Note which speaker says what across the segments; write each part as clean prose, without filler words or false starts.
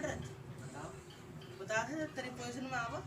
Speaker 1: रहे थे? बता थे तेरी पोजीशन में आवा।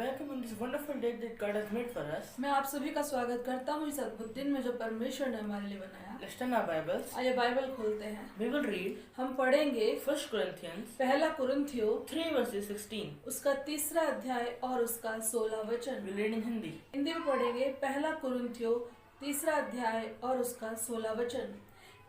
Speaker 2: welcome on this wonderful day that God has made for us.
Speaker 3: मैं आप सभी का स्वागत करता हूँ इस अद्भुत दिन में जो परमेश्वर ने हमारे लिए बनाया।
Speaker 2: Let's turn our Bibles.
Speaker 3: आइए बाइबल खोलते हैं।
Speaker 2: We will read
Speaker 3: हम पढ़ेंगे
Speaker 2: 1 Corinthians
Speaker 3: पहला कुरिन्थियों
Speaker 2: 3 verses 16.
Speaker 3: उसका 3रा अध्याय और उसका 16 वचन।
Speaker 2: We'll read in Hindi.
Speaker 3: Hindi में पढ़ेंगे पहला कुरिन्थियों 3रा अध्याय और उसका 16 वचन।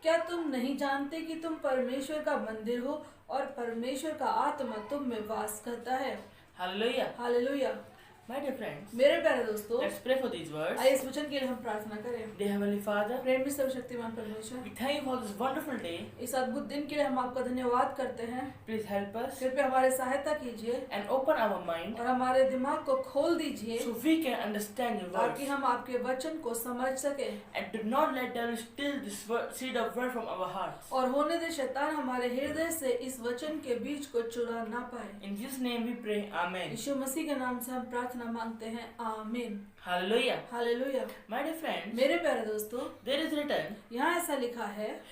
Speaker 3: क्या तुम नहीं जानते कि तुम परमेश्वर का मंदिर हो और परमेश्वर का आत्मा तुम में वास करता है।
Speaker 2: Hallelujah.
Speaker 3: Hallelujah.
Speaker 2: My dear friends,
Speaker 3: मेरे प्यारे दोस्तों,
Speaker 2: let's pray for these words.
Speaker 3: आइए इस वचन के लिए हम प्रार्थना करें।
Speaker 2: Dear Heavenly Father,
Speaker 3: प्रेमी सर्वशक्तिमान परमेश्वर,
Speaker 2: we thank you for this wonderful day.
Speaker 3: इस अद्भुत दिन के लिए हम आपका धन्यवाद करते हैं।
Speaker 2: Please help us
Speaker 3: कृपया हमारे सहायता कीजिए
Speaker 2: and open our mind
Speaker 3: और हमारे दिमाग को खोल दीजिए
Speaker 2: so we can understand your words.
Speaker 3: ताकि हम आपके वचन को समझ सके
Speaker 2: And do not let devil steal this seed of word from our hearts.
Speaker 3: और होने दे शैतान हमारे हृदय से इस वचन के बीज को चुरा ना पाए।
Speaker 2: In Jesus' name we pray. Amen.
Speaker 3: यीशु मसीह के नाम से हम प्रार्थना मांगते हैं, आमीन।
Speaker 2: Hallelujah.
Speaker 3: Hallelujah.
Speaker 2: My dear friends,
Speaker 3: मेरे प्यारे दोस्तों,
Speaker 2: there is written,
Speaker 3: यहाँ ऐसा लिखा है,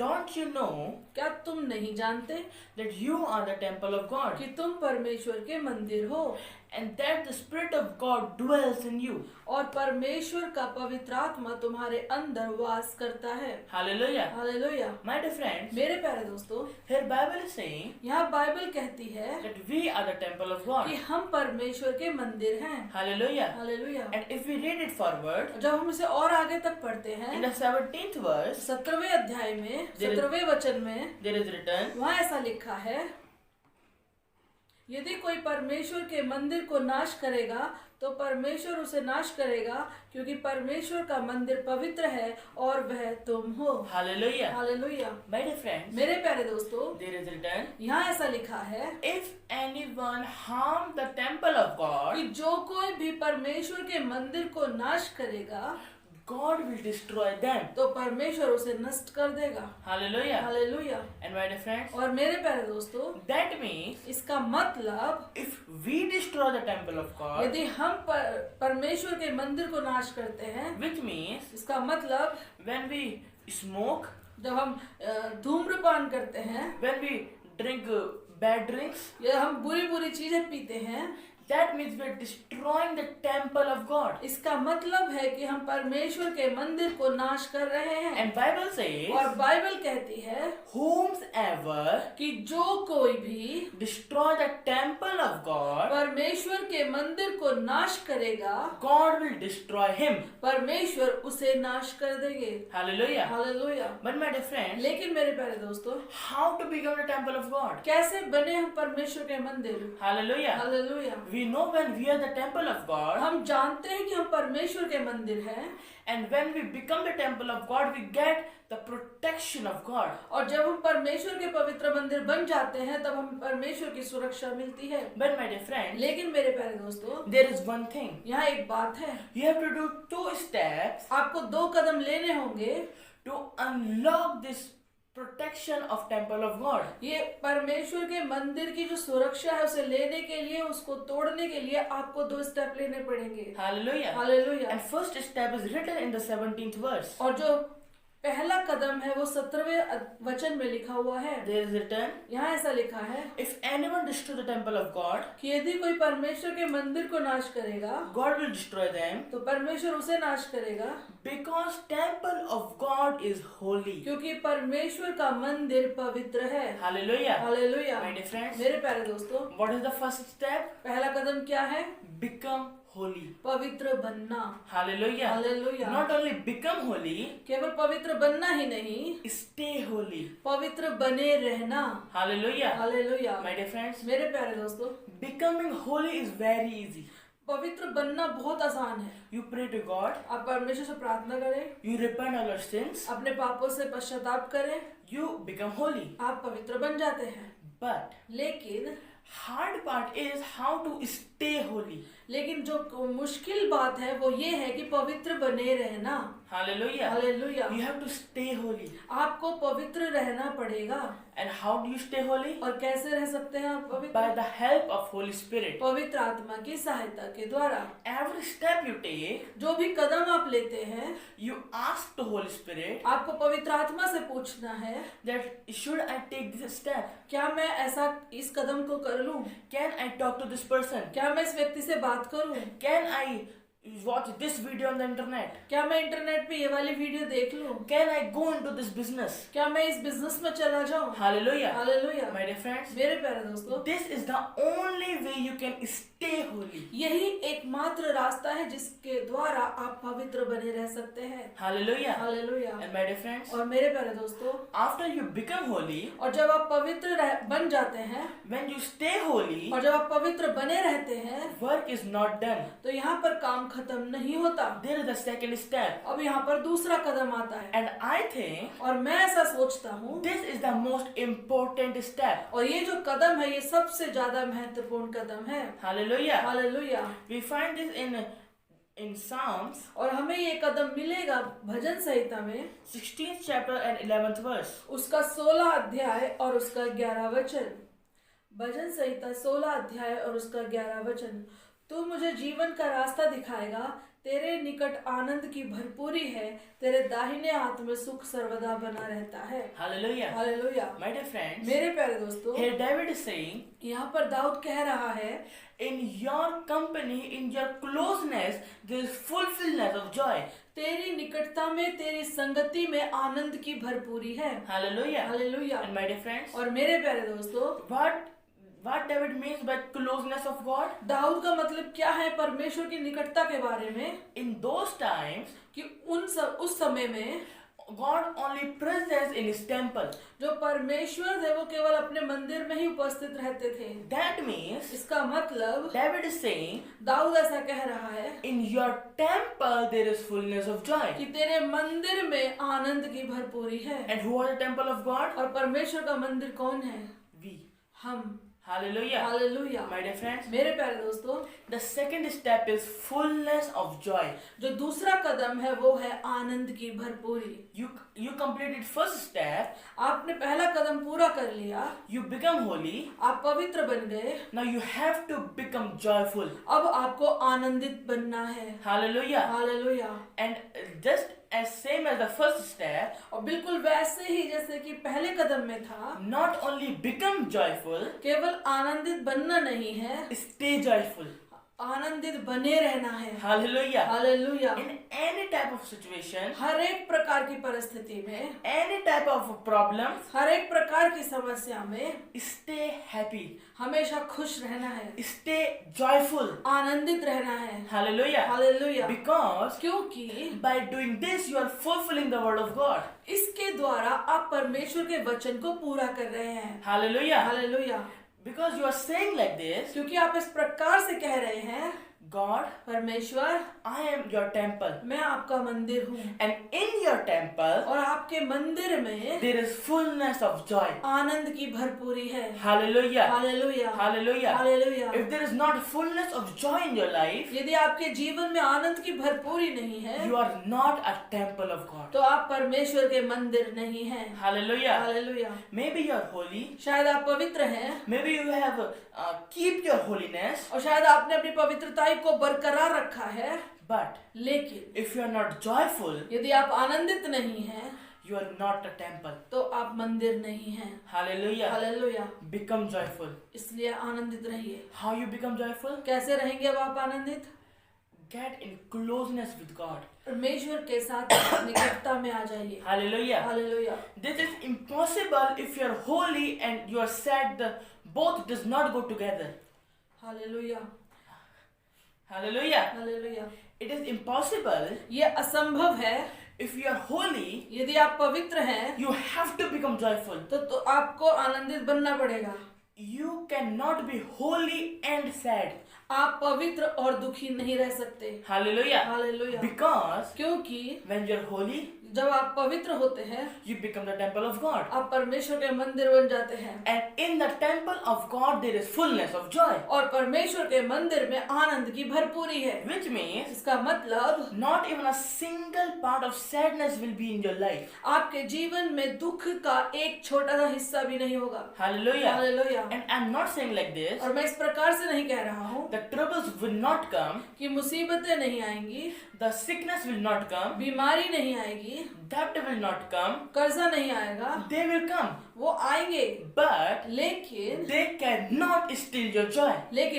Speaker 2: don't you know
Speaker 3: क्या तुम नहीं जानते
Speaker 2: that you are the temple of God
Speaker 3: कि तुम परमेश्वर के मंदिर हो
Speaker 2: and that the Spirit of God dwells in you?
Speaker 3: और परमेश्वर का पवित्र आत्मा तुम्हारे अंदर वास करता है।
Speaker 2: Hallelujah.
Speaker 3: Hallelujah.
Speaker 2: My dear friends,
Speaker 3: मेरे प्यारे दोस्तों,
Speaker 2: here Bible is saying
Speaker 3: यहाँ बाइबल कहती है
Speaker 2: that we are the temple of God.
Speaker 3: कि हम परमेश्वर के मंदिर हैं।
Speaker 2: Hallelujah.
Speaker 3: Hallelujah.
Speaker 2: And if we read it forward,
Speaker 3: जब हम इसे और आगे तक पढ़ते
Speaker 2: in
Speaker 3: हैं,
Speaker 2: the 17th verse,
Speaker 3: 17वें अध्याय में,
Speaker 2: There is-
Speaker 3: 17वें वचन में
Speaker 2: there is written,
Speaker 3: वहाँ ऐसा लिखा है, यदि कोई परमेश्वर के मंदिर को नाश करेगा तो परमेश्वर उसे नाश करेगा, क्योंकि परमेश्वर का मंदिर पवित्र है और वह तुम हो।
Speaker 2: Hallelujah.
Speaker 3: Hallelujah.
Speaker 2: My dear friends,
Speaker 3: मेरे प्यारे दोस्तों,
Speaker 2: there is written,
Speaker 3: यहाँ ऐसा लिखा है
Speaker 2: if anyone harm the temple of God,
Speaker 3: कि जो कोई भी परमेश्वर के मंदिर को नाश करेगा
Speaker 2: God will destroy them.
Speaker 3: तो परमेश्वर उसे नष्ट कर देगा।
Speaker 2: Hallelujah.
Speaker 3: Hallelujah.
Speaker 2: And my dear friends,
Speaker 3: और मेरे प्यारे दोस्तों,
Speaker 2: that means
Speaker 3: इसका मतलब
Speaker 2: if we destroy the temple of God,
Speaker 3: यदि हम परमेश्वर के मंदिर को नाश करते हैं,
Speaker 2: which means
Speaker 3: इसका मतलब
Speaker 2: when we smoke,
Speaker 3: जब हम धूम्रपान करते हैं
Speaker 2: when we drink bad drinks,
Speaker 3: या हम बुरी बुरी चीजें पीते हैं,
Speaker 2: that means we are destroying the temple of God.
Speaker 3: इसका मतलब है कि हम परमेश्वर के मंदिर को नाश कर रहे हैं।
Speaker 2: And Bible says,
Speaker 3: और बाइबल कहती है
Speaker 2: whomsoever
Speaker 3: कि जो कोई भी
Speaker 2: destroy the temple of God,
Speaker 3: परमेश्वर के मंदिर को नाश करेगा,
Speaker 2: God will destroy him.
Speaker 3: परमेश्वर उसे नाश कर देंगे।
Speaker 2: Hallelujah.
Speaker 3: Hallelujah.
Speaker 2: But my dear friends,
Speaker 3: लेकिन मेरे प्यारे दोस्तों,
Speaker 2: how to become the temple of God?
Speaker 3: कैसे बने हम परमेश्वर के मंदिर?
Speaker 2: Hallelujah.
Speaker 3: Hallelujah.
Speaker 2: We know when we are the temple of God,
Speaker 3: हम जानते हैं कि हम परमेश्वर के मंदिर हैं,
Speaker 2: and when we become the temple of God, we get the protection of God.
Speaker 3: और जब हम परमेश्वर के पवित्र मंदिर बन जाते हैं तब हम परमेश्वर की सुरक्षा मिलती है।
Speaker 2: But my dear friends,
Speaker 3: लेकिन मेरे प्यारे दोस्तों,
Speaker 2: there is one thing.
Speaker 3: यहाँ एक बात है,
Speaker 2: You have to do 2 steps
Speaker 3: आपको 2 कदम लेने होंगे
Speaker 2: to unlock this protection of temple of God.
Speaker 3: ये परमेश्वर के मंदिर की जो सुरक्षा है उसे लेने के लिए, उसको तोड़ने के लिए आपको 2 स्टेप लेने पड़ेंगे।
Speaker 2: Hallelujah.
Speaker 3: Hallelujah.
Speaker 2: And first step is written in the 17th verse.
Speaker 3: और जो पहला कदम है वो 17वें वचन में लिखा हुआ है।
Speaker 2: There is written,
Speaker 3: यहाँ ऐसा लिखा है
Speaker 2: if anyone destroy the temple of God,
Speaker 3: कि यदि कोई परमेश्वर के मंदिर को नाश करेगा
Speaker 2: God will destroy them,
Speaker 3: तो परमेश्वर उसे नाश करेगा,
Speaker 2: because temple of God is holy.
Speaker 3: क्योंकि परमेश्वर का मंदिर पवित्र है।
Speaker 2: Hallelujah.
Speaker 3: Hallelujah.
Speaker 2: My dear friends,
Speaker 3: मेरे प्यारे दोस्तों,
Speaker 2: what is the first step?
Speaker 3: पहला कदम क्या है?
Speaker 2: Become holy.
Speaker 3: पवित्र बनना।
Speaker 2: Hallelujah.
Speaker 3: Hallelujah.
Speaker 2: Not only become holy,
Speaker 3: केवल पवित्र बनना ही नहीं,
Speaker 2: stay holy.
Speaker 3: पवित्र बने रहना।
Speaker 2: Hallelujah.
Speaker 3: Hallelujah.
Speaker 2: My dear friends,
Speaker 3: मेरे प्यारे दोस्तों,
Speaker 2: becoming holy is very easy.
Speaker 3: पवित्र बनना बहुत आसान है।
Speaker 2: You pray to God,
Speaker 3: आप परमेश्वर से प्रार्थना करें,
Speaker 2: you repent of your sins,
Speaker 3: अपने पापों से पश्चाताप करें,
Speaker 2: you become holy.
Speaker 3: आप पवित्र बन जाते हैं।
Speaker 2: But
Speaker 3: लेकिन
Speaker 2: hard part is how to stay holy.
Speaker 3: लेकिन जो मुश्किल बात है वो ये है कि पवित्र बने रहना।
Speaker 2: Hallelujah.
Speaker 3: Hallelujah.
Speaker 2: You have to stay holy.
Speaker 3: आपको पवित्र रहना पड़ेगा।
Speaker 2: And how do you stay holy?
Speaker 3: और कैसे रह सकते हैं आप
Speaker 2: By
Speaker 3: पवित्र?
Speaker 2: the help of Holy Spirit.
Speaker 3: पवित्र आत्मा की सहायता के द्वारा।
Speaker 2: Every step you take,
Speaker 3: जो भी कदम आप लेते हैं,
Speaker 2: you ask the Holy Spirit
Speaker 3: आपको पवित्र आत्मा से पूछना है,
Speaker 2: that should I take this step?
Speaker 3: क्या मैं ऐसा इस कदम को कर लूं?
Speaker 2: Can I talk to this person?
Speaker 3: क्या मैं इस व्यक्ति से बात करूं?
Speaker 2: Can I watch this video on the internet?
Speaker 3: क्या मैं इंटरनेट पे ये वाली वीडियो देख लूं?
Speaker 2: Can I go into this business?
Speaker 3: क्या मैं इस बिजनेस में चला जाऊं?
Speaker 2: Hallelujah.
Speaker 3: Hallelujah.
Speaker 2: My dear friends,
Speaker 3: मेरे प्यारे दोस्तों,
Speaker 2: this is the only way you can stay holy.
Speaker 3: यही एकमात्र रास्ता है जिसके द्वारा आप पवित्र बने रह सकते हैं।
Speaker 2: Hallelujah.
Speaker 3: Hallelujah.
Speaker 2: And my dear friends,
Speaker 3: और मेरे प्यारे दोस्तों,
Speaker 2: after you become holy,
Speaker 3: और जब आप पवित्र बन जाते हैं,
Speaker 2: when you stay holy,
Speaker 3: और जब आप पवित्र बने रहते हैं,
Speaker 2: work is not done.
Speaker 3: तो यहाँ पर काम खत्म नहीं होता।
Speaker 2: There is a second step.
Speaker 3: अब यहाँ पर दूसरा कदम आता है,
Speaker 2: And I think
Speaker 3: और मैं ऐसा सोचता हूँ,
Speaker 2: this is the most important step.
Speaker 3: और ये जो कदम है ये सबसे ज्यादा महत्वपूर्ण कदम है।
Speaker 2: Hallelujah.
Speaker 3: Hallelujah.
Speaker 2: We find this in Psalms
Speaker 3: और हमें ये कदम मिलेगा भजन संहिता में
Speaker 2: 16th chapter and 11th verse.
Speaker 3: उसका 16 अध्याय और उसका 11 वचन। भजन संहिता 16 अध्याय और उसका 11 वचन। तू मुझे जीवन का रास्ता दिखाएगा, तेरे निकट आनंद की भरपूरी है, तेरे दाहिने हाथ में सुख सर्वदा बना रहता है।
Speaker 2: Hallelujah.
Speaker 3: Hallelujah.
Speaker 2: My dear friends,
Speaker 3: मेरे प्यारे दोस्तों,
Speaker 2: here David is saying,
Speaker 3: यहाँ पर दाऊद कह रहा है,
Speaker 2: in your company, in your closeness, there is fulfillment of joy.
Speaker 3: तेरी निकटता में, तेरी संगति में आनंद की भरपूरी है।
Speaker 2: Hallelujah.
Speaker 3: Hallelujah.
Speaker 2: And my dear friends,
Speaker 3: और मेरे प्यारे दोस्तों,
Speaker 2: what David means by closeness of God?
Speaker 3: Dawood का मतलब क्या है परमेश्वर की निकटता के बारे में?
Speaker 2: In those times,
Speaker 3: कि उस समय में
Speaker 2: God only presents in his temple.
Speaker 3: जो परमेश्वर थे वो केवल अपने मंदिर में ही उपस्थित रहते थे।
Speaker 2: That means
Speaker 3: इसका मतलब
Speaker 2: David is saying,
Speaker 3: दाऊद ऐसा कह रहा है
Speaker 2: in your temple there is fullness of joy.
Speaker 3: कि तेरे मंदिर में आनंद की भरपूरी है।
Speaker 2: And who are the temple of God?
Speaker 3: और परमेश्वर का मंदिर कौन है?
Speaker 2: We.
Speaker 3: हम।
Speaker 2: Hallelujah.
Speaker 3: Hallelujah.
Speaker 2: My dear friends,
Speaker 3: मेरे प्यारे दोस्तों,
Speaker 2: the second step is fullness of joy.
Speaker 3: जो दूसरा कदम है वो है आनंद की भरपूरी।
Speaker 2: You completed first step.
Speaker 3: आपने पहला कदम पूरा कर लिया,
Speaker 2: You become holy.
Speaker 3: आप पवित्र बन गए,
Speaker 2: Now you have to become joyful.
Speaker 3: अब आपको आनंदित बनना है।
Speaker 2: Hallelujah.
Speaker 3: Hallelujah.
Speaker 2: And just as same as the first step,
Speaker 3: और बिल्कुल वैसे ही जैसे कि पहले कदम में था,
Speaker 2: not only become joyful,
Speaker 3: केवल आनंदित बनना नहीं है,
Speaker 2: stay joyful.
Speaker 3: आनंदित बने रहना है।
Speaker 2: Hallelujah.
Speaker 3: Hallelujah.
Speaker 2: In any type of situation,
Speaker 3: हर एक प्रकार की परिस्थिति में,
Speaker 2: any type of problems,
Speaker 3: हर एक प्रकार की समस्या में
Speaker 2: stay happy.
Speaker 3: हमेशा खुश रहना है,
Speaker 2: Stay joyful.
Speaker 3: आनंदित रहना है।
Speaker 2: Hallelujah.
Speaker 3: हालेलुया।
Speaker 2: Because
Speaker 3: क्योंकि
Speaker 2: by doing this you are fulfilling the word of God.
Speaker 3: इसके द्वारा आप परमेश्वर के वचन को पूरा कर रहे हैं।
Speaker 2: Hallelujah.
Speaker 3: Hallelujah.
Speaker 2: Because you are saying like this,
Speaker 3: क्योंकि आप इस प्रकार से कह रहे हैं,
Speaker 2: God,
Speaker 3: परमेश्वर
Speaker 2: I am your temple.
Speaker 3: मैं आपका मंदिर हूँ,
Speaker 2: And in your temple,
Speaker 3: और आपके मंदिर में
Speaker 2: there is fullness of joy.
Speaker 3: आनंद की भरपूरी है।
Speaker 2: Hallelujah.
Speaker 3: Hallelujah.
Speaker 2: Hallelujah.
Speaker 3: Hallelujah.
Speaker 2: If there is not fullness of joy in your life,
Speaker 3: यदि आपके जीवन में आनंद की भरपूरी नहीं है,
Speaker 2: you are not a temple of God.
Speaker 3: तो आप परमेश्वर के मंदिर नहीं हैं।
Speaker 2: Hallelujah.
Speaker 3: Hallelujah.
Speaker 2: Maybe you are holy.
Speaker 3: शायद आप पवित्र हैं,
Speaker 2: Maybe you have keep your holiness.
Speaker 3: और शायद आपने अपनी पवित्रता को बरकरार रखा है,
Speaker 2: But
Speaker 3: लेकिन
Speaker 2: if you are not joyful,
Speaker 3: यदि आप आनंदित नहीं हैं,
Speaker 2: you are not a temple.
Speaker 3: तो आप मंदिर नहीं हैं।
Speaker 2: Hallelujah.
Speaker 3: हालेलुया।
Speaker 2: Become joyful.
Speaker 3: इसलिए आनंदित रहिए।
Speaker 2: How you become joyful?
Speaker 3: कैसे रहेंगे अब आप आनंदित?
Speaker 2: Get in closeness with God.
Speaker 3: परमेश्वर के साथ निकटता में आ जाइए।
Speaker 2: Hallelujah.
Speaker 3: Hallelujah.
Speaker 2: This is impossible if you are holy and you are sad. Both does not go together.
Speaker 3: Hallelujah.
Speaker 2: Hallelujah.
Speaker 3: Hallelujah.
Speaker 2: It is impossible
Speaker 3: ये असंभव है।
Speaker 2: if you are holy.
Speaker 3: यदि आप पवित्र हैं,
Speaker 2: You have to become joyful.
Speaker 3: तो आपको आनंदित बनना पड़ेगा।
Speaker 2: You cannot be holy and sad.
Speaker 3: आप पवित्र और दुखी नहीं रह सकते।
Speaker 2: Hallelujah.
Speaker 3: हालेलुया।
Speaker 2: Because
Speaker 3: क्योंकि
Speaker 2: when you are holy,
Speaker 3: जब आप पवित्र होते हैं,
Speaker 2: you become the temple of God.
Speaker 3: आप परमेश्वर के मंदिर बन जाते हैं,
Speaker 2: And in the temple of God there is fullness of joy.
Speaker 3: और परमेश्वर के मंदिर में आनंद की भरपूरी है।
Speaker 2: Which means
Speaker 3: इसका मतलब
Speaker 2: not even a single part of sadness will be in your life.
Speaker 3: आपके जीवन में दुख का एक छोटा सा हिस्सा भी नहीं होगा।
Speaker 2: Hallelujah.
Speaker 3: Hallelujah.
Speaker 2: And I'm not saying like this.
Speaker 3: और मैं इस प्रकार से नहीं कह रहा हूँ,
Speaker 2: The troubles will not come,
Speaker 3: कि मुसीबतें नहीं आएंगी,
Speaker 2: the sickness will not come,
Speaker 3: बीमारी नहीं आएगी,
Speaker 2: debt will not come.
Speaker 3: कर्जा नहीं आएगा,
Speaker 2: They will come,
Speaker 3: वो आएंगे,
Speaker 2: but
Speaker 3: लेकिन
Speaker 2: they cannot steal your joy,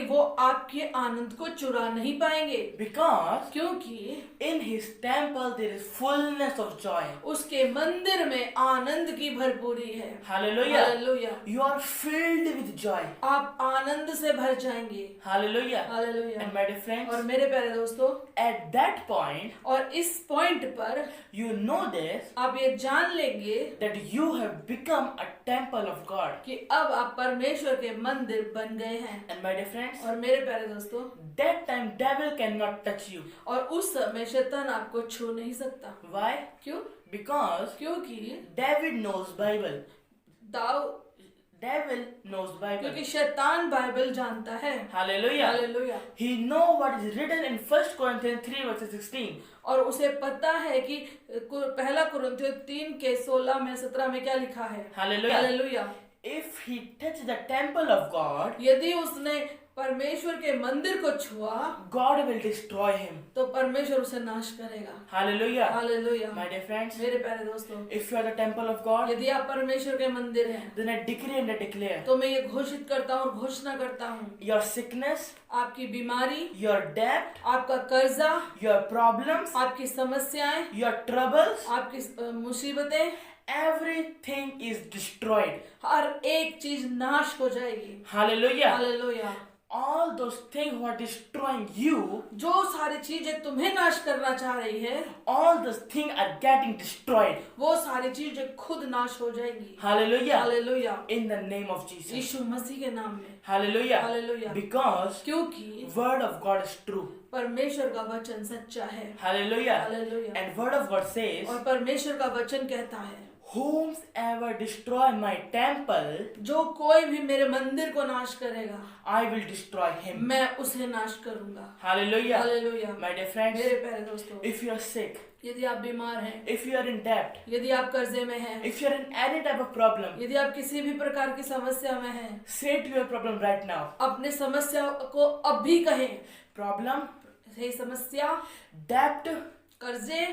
Speaker 3: वो आपके आनंद को चुरा नहीं पाएंगे,
Speaker 2: because
Speaker 3: क्योंकि
Speaker 2: in his temple there is fullness of joy.
Speaker 3: उसके मंदिर में आनंद की भरपूरी है।
Speaker 2: Hallelujah.
Speaker 3: Hallelujah.
Speaker 2: You are filled with joy.
Speaker 3: आप आनंद से भर जाएंगे।
Speaker 2: Hallelujah.
Speaker 3: Hallelujah.
Speaker 2: And my dear friends,
Speaker 3: और मेरे प्यारे दोस्तों,
Speaker 2: at that point,
Speaker 3: और इस पॉइंट पर
Speaker 2: you know this,
Speaker 3: आप ये जान लेंगे
Speaker 2: that you have become a temple of God.
Speaker 3: कि अब आप परमेश्वर के मंदिर बन गए हैं।
Speaker 2: And my dear friends,
Speaker 3: और मेरे प्यारे दोस्तों,
Speaker 2: that time devil cannot touch you.
Speaker 3: और उस समय शैतान आपको छू नहीं सकता।
Speaker 2: Why?
Speaker 3: क्यों?
Speaker 2: Because
Speaker 3: क्योंकि
Speaker 2: David knows Bible.
Speaker 3: दाऊ
Speaker 2: Devil knows Bible.
Speaker 3: क्योंकि शैतान बाइबल जानता है।
Speaker 2: Hallelujah.
Speaker 3: Hallelujah.
Speaker 2: He know what is written in 1 Corinthians 3 verses 16.
Speaker 3: और उसे पता है कि पहला कुरिन्थियों 3 के 16 में 17 में क्या लिखा है।
Speaker 2: Hallelujah.
Speaker 3: Hallelujah.
Speaker 2: If he touch the temple of God,
Speaker 3: यदि उसने परमेश्वर के मंदिर को छुआ,
Speaker 2: God will destroy him.
Speaker 3: तो परमेश्वर उसे नाश करेगा।
Speaker 2: Hallelujah.
Speaker 3: Hallelujah.
Speaker 2: My dear friends,
Speaker 3: मेरे प्यारे दोस्तों,
Speaker 2: if you are the temple of God,
Speaker 3: यदि आप परमेश्वर के मंदिर हैं,
Speaker 2: then I decree and I declare
Speaker 3: तो मैं ये घोषित करता हूँ और घोषणा करता हूँ,
Speaker 2: your sickness,
Speaker 3: आपकी बीमारी,
Speaker 2: your debt,
Speaker 3: आपका कर्जा,
Speaker 2: your problems,
Speaker 3: आपकी समस्याएं,
Speaker 2: your troubles,
Speaker 3: आपकी मुसीबतें,
Speaker 2: everything is destroyed.
Speaker 3: हर एक चीज नाश हो जाएगी।
Speaker 2: Hallelujah.
Speaker 3: Hallelujah.
Speaker 2: All those things who are destroying you,
Speaker 3: जो सारी चीजें तुम्हें नाश करना चाह रही है,
Speaker 2: all those things are getting destroyed.
Speaker 3: वो सारी चीजें खुद नाश हो जाएंगी।
Speaker 2: Hallelujah.
Speaker 3: Hallelujah.
Speaker 2: In the name of Jesus.
Speaker 3: यीशु मसीह के नाम में।
Speaker 2: Hallelujah.
Speaker 3: Hallelujah.
Speaker 2: Because
Speaker 3: क्योंकि
Speaker 2: word of God is true.
Speaker 3: परमेश्वर का वचन सच्चा है।
Speaker 2: Hallelujah.
Speaker 3: Hallelujah.
Speaker 2: And word of God says,
Speaker 3: और परमेश्वर का वचन कहता है,
Speaker 2: whomsoever destroy my temple,
Speaker 3: जो कोई भी मेरे मंदिर को नाश करेगा,
Speaker 2: I will destroy him.
Speaker 3: मैं उसे नाश करूंगा।
Speaker 2: Hallelujah.
Speaker 3: Hallelujah.
Speaker 2: My dear friends,
Speaker 3: मेरे प्यारे दोस्तों,
Speaker 2: if you are sick,
Speaker 3: यदि आप बीमार हैं,
Speaker 2: if you are in debt,
Speaker 3: यदि आप कर्जे में हैं,
Speaker 2: if you are in any type of problem,
Speaker 3: यदि आप किसी भी प्रकार की समस्या में हैं,
Speaker 2: say to your problem right now.
Speaker 3: अपने समस्या को अब भी कहें।
Speaker 2: Problem,
Speaker 3: हे समस्या,
Speaker 2: debt,
Speaker 3: कर्जे,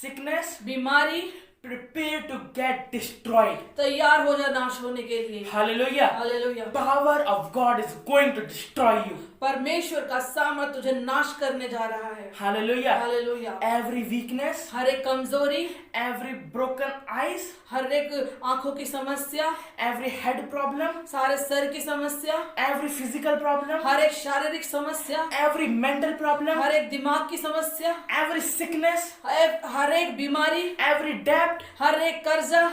Speaker 2: sickness,
Speaker 3: बीमारी,
Speaker 2: prepare to get destroyed.
Speaker 3: तैयार हो जा नाश होने के लिए।
Speaker 2: Hallelujah.
Speaker 3: Hallelujah.
Speaker 2: Power of God is going to destroy you.
Speaker 3: परमेश्वर का सामर्थ तुझे नाश करने जा रहा है।
Speaker 2: Hallelujah.
Speaker 3: हालेलुया।
Speaker 2: Every weakness,
Speaker 3: हर एक कमजोरी,
Speaker 2: every broken eyes,
Speaker 3: हर एक आंखों की समस्या,
Speaker 2: every head problem,
Speaker 3: सारे सर की समस्या,
Speaker 2: every physical problem,
Speaker 3: हर एक शारीरिक समस्या,
Speaker 2: every mental problem,
Speaker 3: हर एक दिमाग की समस्या,
Speaker 2: every sickness,
Speaker 3: हर एक बीमारी,
Speaker 2: every debt,
Speaker 3: हर एक कर्जा,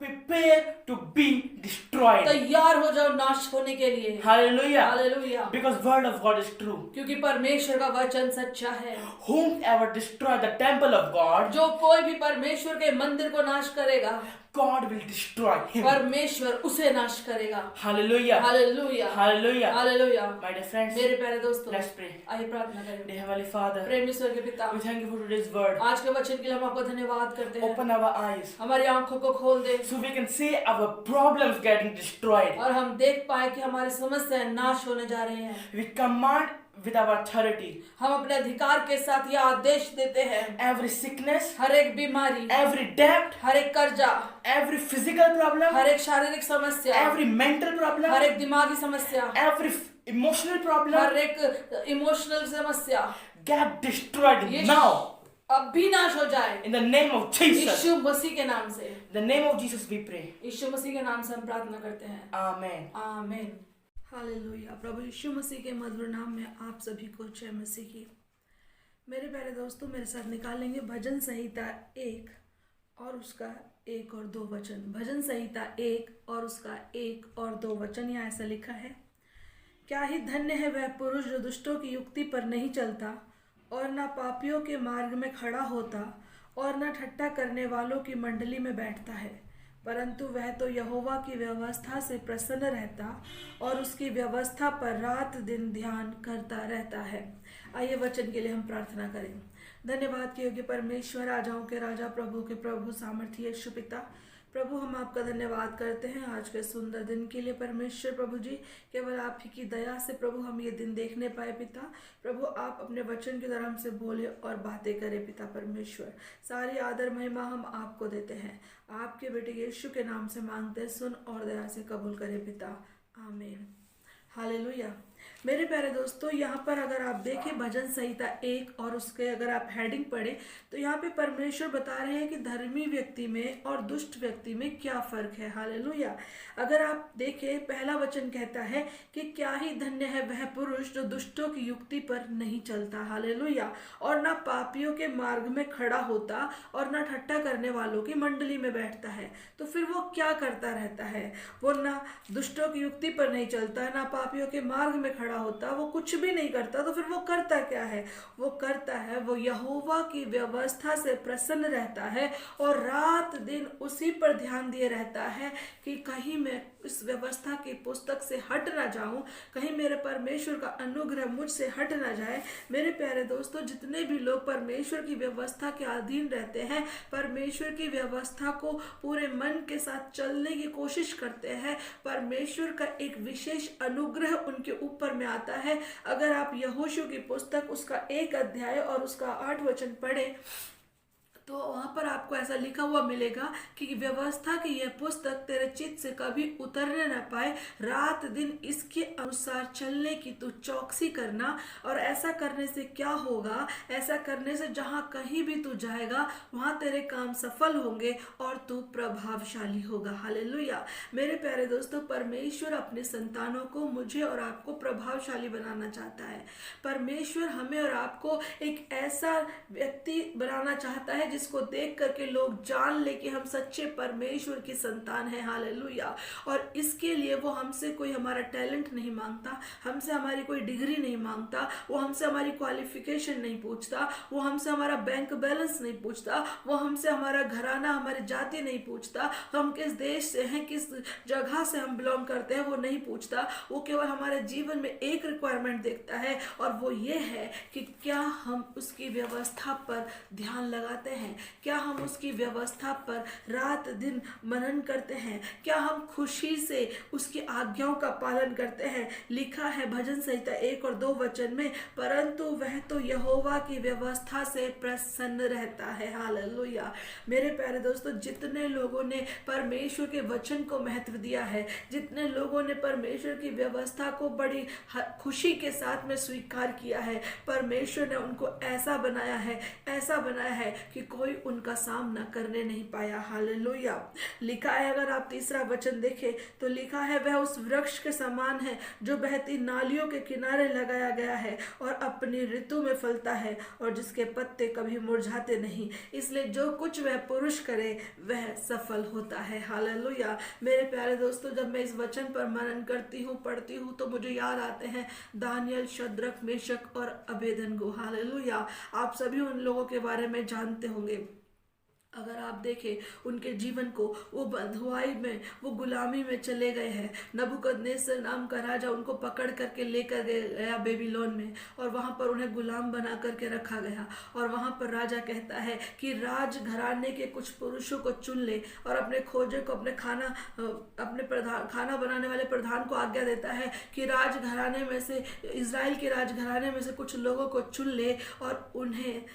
Speaker 2: prepare to be destroyed.
Speaker 3: तैयार हो जाओ नाश होने के लिए।
Speaker 2: Hallelujah.
Speaker 3: Hallelujah.
Speaker 2: Because word of God is true.
Speaker 3: क्योंकि परमेश्वर का वचन सच्चा है।
Speaker 2: Whomever destroy the temple of God,
Speaker 3: जो कोई भी परमेश्वर के मंदिर को नाश करेगा,
Speaker 2: God will destroy him.
Speaker 3: परमेश्वर उसे नाश करेगा।
Speaker 2: Hallelujah.
Speaker 3: Hallelujah.
Speaker 2: Hallelujah.
Speaker 3: Hallelujah.
Speaker 2: My dear friends,
Speaker 3: मेरे प्यारे दोस्तों,
Speaker 2: let's pray.
Speaker 3: आइए प्रार्थना करें।
Speaker 2: Dear Heavenly Father,
Speaker 3: प्रेमीश्वर के पिता,
Speaker 2: we thank you for today's word.
Speaker 3: आज के वचन के लिए हम आपको धन्यवाद करते हैं।
Speaker 2: Open our eyes
Speaker 3: हमारी आंखों को खोल दे
Speaker 2: so we can see our problems getting destroyed.
Speaker 3: और हम देख पाए कि हमारी समस्याएं नाश होने जा रही हैं।
Speaker 2: We command with our authority
Speaker 3: हम अपने अधिकार के साथ यह आदेश देते हैं,
Speaker 2: every sickness,
Speaker 3: हर एक बीमारी,
Speaker 2: every debt,
Speaker 3: हर एक कर्जा,
Speaker 2: every physical problem,
Speaker 3: हर एक शारीरिक समस्या,
Speaker 2: every mental problem,
Speaker 3: हर एक दिमागी समस्या,
Speaker 2: every emotional problem
Speaker 3: हर एक इमोशनल समस्या
Speaker 2: get destroyed
Speaker 3: ये
Speaker 2: now
Speaker 3: अब भी नाश हो जाए
Speaker 2: in the name of Jesus.
Speaker 3: यीशु मसीह के नाम से।
Speaker 2: In the name of Jesus we pray.
Speaker 3: यीशु मसीह के नाम से हम प्रार्थना करते हैं।
Speaker 2: Amen.
Speaker 3: आमीन। हालेलुया। प्रभु यीशु मसीह के मधुर नाम में आप सभी को जय मसीह की। मेरे प्यारे दोस्तों, मेरे साथ निकालेंगे भजन संहिता 1 और उसका 1 और 2 वचन। भजन संहिता 1 और उसका 1 और 2 वचन। यहाँ ऐसा लिखा है, क्या ही धन्य है वह पुरुष जो दुष्टों की युक्ति पर नहीं चलता और न पापियों के मार्ग में खड़ा होता और न ठट्ठा करने वालों की मंडली में बैठता है, परंतु वह तो यहोवा की व्यवस्था से प्रसन्न रहता और उसकी व्यवस्था पर रात दिन ध्यान करता रहता है। आइए वचन के लिए हम प्रार्थना करें। धन्यवाद के योग्य परमेश्वर, राजाओं के राजा, प्रभु के प्रभु, सामर्थी यीशु पिता, प्रभु हम आपका धन्यवाद करते हैं आज के सुंदर दिन के लिए परमेश्वर। प्रभु जी केवल आप ही की दया से प्रभु हम ये दिन देखने पाए पिता। प्रभु आप अपने वचन के द्वारा हमसे बोले और बातें करें पिता परमेश्वर। सारी आदर महिमा हम आपको देते हैं, आपके बेटे यीशु के नाम से मांगते हैं, सुन और दया से कबूल करें पिता, आमीन। हालेलुया। मेरे प्यारे दोस्तों, यहाँ पर अगर आप देखें भजन संहिता 1 और उसके अगर आप हेडिंग पढ़े तो यहाँ पे परमेश्वर बता रहे हैं कि धर्मी व्यक्ति में और दुष्ट व्यक्ति में क्या फर्क है। हालेलुया। अगर आप देखें पहला वचन कहता है कि क्या ही धन्य है वह पुरुष जो दुष्टों की युक्ति पर नहीं चलता। हालेलुया। और ना पापियों के मार्ग में खड़ा होता और ना ठट्ठा करने वालों की मंडली में बैठता है। तो फिर वो क्या करता रहता है? वो ना दुष्टों की युक्ति पर नहीं चलता, ना पापियों के मार्ग में खड़ा होता, वो कुछ भी नहीं करता। तो फिर वो करता क्या है? वो करता है, वो यहोवा की व्यवस्था से प्रसन्न रहता है और रात दिन उसी पर ध्यान दिए रहता है कि कहीं मैं इस व्यवस्था की पुस्तक से हट ना जाऊं, कहीं मेरे परमेश्वर का अनुग्रह मुझसे हट ना जाए। मेरे प्यारे दोस्तों, जितने भी लोग परमेश्वर की व्यवस्था के अधीन रहते हैं, परमेश्वर की व्यवस्था को पूरे मन के साथ चलने की कोशिश करते हैं, परमेश्वर का एक विशेष अनुग्रह उनके ऊपर में आता है। अगर आप यहोशू की पुस्तक उसका 1 अध्याय और उसका 8 वचन पढ़े तो वहाँ पर आपको ऐसा लिखा हुआ मिलेगा कि व्यवस्था की यह पुस्तक तेरे चित्त से कभी उतरने न पाए, रात दिन इसके अनुसार चलने की तू चौकसी करना। और ऐसा करने से क्या होगा? ऐसा करने से जहाँ कहीं भी तू जाएगा वहाँ तेरे काम सफल होंगे और तू प्रभावशाली होगा। हालेलुया। मेरे प्यारे दोस्तों, परमेश्वर अपने संतानों को, मुझे और आपको प्रभावशाली बनाना चाहता है। परमेश्वर हमें और आपको एक ऐसा व्यक्ति बनाना चाहता है जिसको देख करके लोग जान ले कि हम सच्चे परमेश्वर की संतान हैं। हालेलुया। और इसके लिए वो हमसे कोई हमारा टैलेंट नहीं मांगता, हमसे हमारी कोई डिग्री नहीं मांगता, वो हमसे हमारी क्वालिफिकेशन नहीं पूछता, वो हमसे हमारा बैंक बैलेंस नहीं पूछता, वो हमसे हमारा घराना, हमारी जाति नहीं पूछता, हम किस देश से हैं, किस जगह से हम बिलोंग करते हैं, वो नहीं पूछता। वो केवल हमारे जीवन में एक रिक्वायरमेंट देखता है और वो ये है कि क्या हम उसकी व्यवस्था पर ध्यान लगाते हैं, क्या हम उसकी व्यवस्था पर रात दिन मनन करते हैं, क्या हम खुशी से उसकी आज्ञाओं का पालन करते हैं। लिखा है भजन संहिता 1 और 2 वचन में, परंतु वह तो यहोवा की व्यवस्था से प्रसन्न रहता है। हालेलुया। मेरे प्यारे दोस्तों, जितने लोगों ने परमेश्वर के वचन को महत्व दिया है, जितने लोगों ने परमेश्वर की व्यवस्था को बड़ी खुशी के साथ में स्वीकार किया है, परमेश्वर ने उनको ऐसा बनाया है कि कोई उनका सामना करने नहीं पाया। हालेलुया। लिखा है, अगर आप 3 वचन देखें तो लिखा है, वह उस वृक्ष के समान है जो बहती नालियों के किनारे लगाया गया है और अपनी ऋतु में फलता है और जिसके पत्ते कभी मुरझाते नहीं। इसलिए जो कुछ वह पुरुष करे वह सफल होता है। हालेलुया। मेरे प्यारे दोस्तों, जब मैं इस वचन पर मनन करती हूँ, पढ़ती हूँ, तो मुझे याद आते हैं दानियल, शद्रक, मेशक और अबेदनगो। हालेलुया। आप सभी उन लोगों के बारे में जानते होंगे। अगर आप देखें उनके जीवन को, वो बंधुआई में, वो गुलामी में चले गए हैं। नबूकदनेस्सर नाम का राजा उनको पकड़ करके लेकर गया बेबीलोन में और वहाँ पर उन्हें गुलाम बना करके रखा गया। और वहाँ पर राजा कहता है कि राज घराने के कुछ पुरुषों को चुन ले और अपने खोजे को, अपने खाना बनाने वाले प्रधान को आज्ञा देता है कि राज घराने में से, इजराइल के राज घराने में से कुछ लोगों को चुन ले और उन्हें